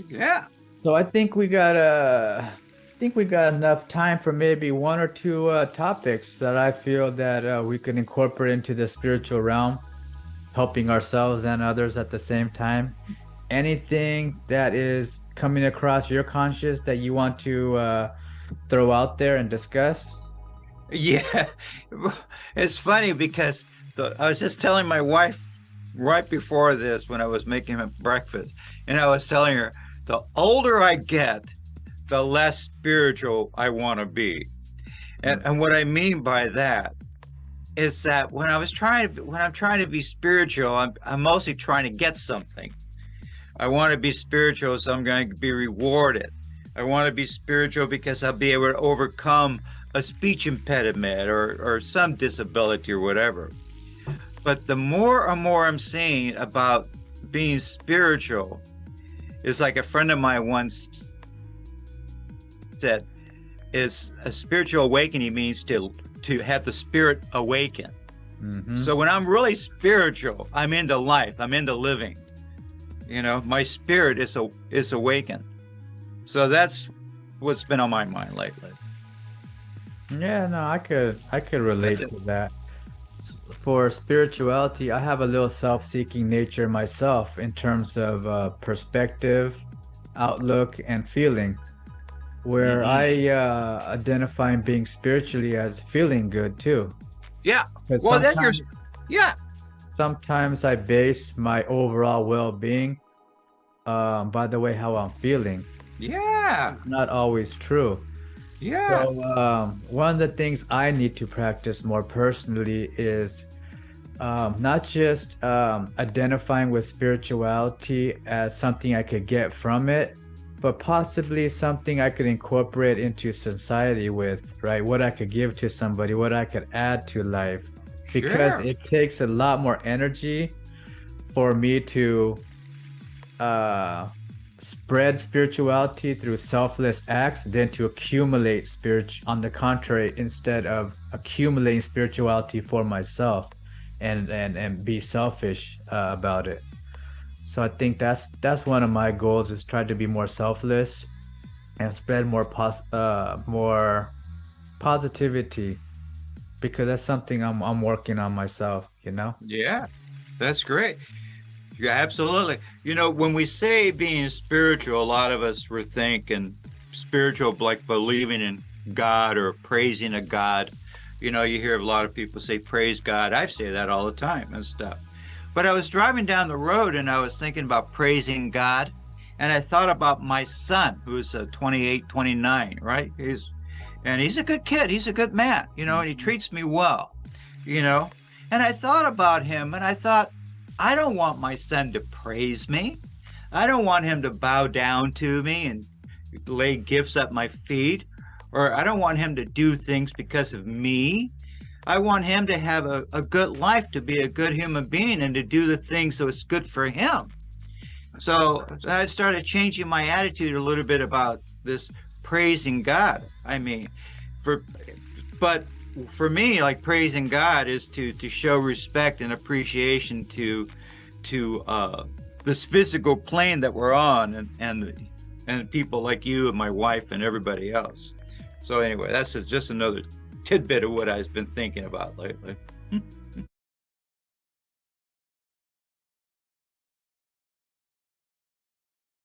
Yeah. So I think we got enough time for maybe one or two topics that I feel that we could incorporate into the spiritual realm, helping ourselves and others at the same time. Anything that is coming across your conscious that you want to throw out there and discuss? Yeah. It's funny because I was just telling my wife right before this when I was making her breakfast, and I was telling her the older I get, the less spiritual I want to be. And what I mean by that is that when I'm trying to be spiritual, I'm mostly trying to get something. I want to be spiritual, so I'm going to be rewarded. I want to be spiritual because I'll be able to overcome a speech impediment or some disability or whatever. But the more and more I'm seeing about being spiritual, it's like a friend of mine once said, is a spiritual awakening means to have the spirit awaken. Mm-hmm. So when I'm really spiritual, I'm into life, I'm into living. My spirit is awakened. So that's what's been on my mind lately. Yeah, no, I could That's relate it. to that. For spirituality, I have a little self-seeking nature myself in terms of perspective, outlook, and feeling, where Hmm. I identify being spiritually as feeling good too. Yeah. Because Well, then you're, yeah, sometimes I base my overall well-being by the way how I'm feeling. yeah, It's not always true. yeah. So one of the things I need to practice more personally is not just identifying with spirituality as something I could get from it, but possibly something I could incorporate into society with, right? What I could give to somebody, what I could add to life, because Sure. it takes a lot more energy for me to uh, spread spirituality through selfless acts than to accumulate spirit. On the contrary, instead of accumulating spirituality for myself and be selfish about it. So I think that's one of my goals is try to be more selfless and spread more positivity because that's something I'm working on myself, you know? Yeah, that's great. Yeah, absolutely. When we say being spiritual, a lot of us were thinking spiritual like believing in God or praising a God. You hear a lot of people say praise God. I say that all the time and stuff. But I was driving down the road and I was thinking about praising God. And I thought about my son, who's 28, 29, right? And he's a good kid. He's a good man, and he Mhm. treats me well, you know. And I thought about him and I thought, I don't want my son to praise me. I don't want him to bow down to me and lay gifts at my feet, or I don't want him to do things because of me. I want him to have a good life, to be a good human being, and to do the things so it's good for him. So I started changing my attitude a little bit about this praising God. I mean, for but for me, like praising God is to show respect and appreciation to this physical plane that we're on, and people like you and my wife and everybody else. So anyway, that's just another tidbit of what I've been thinking about lately.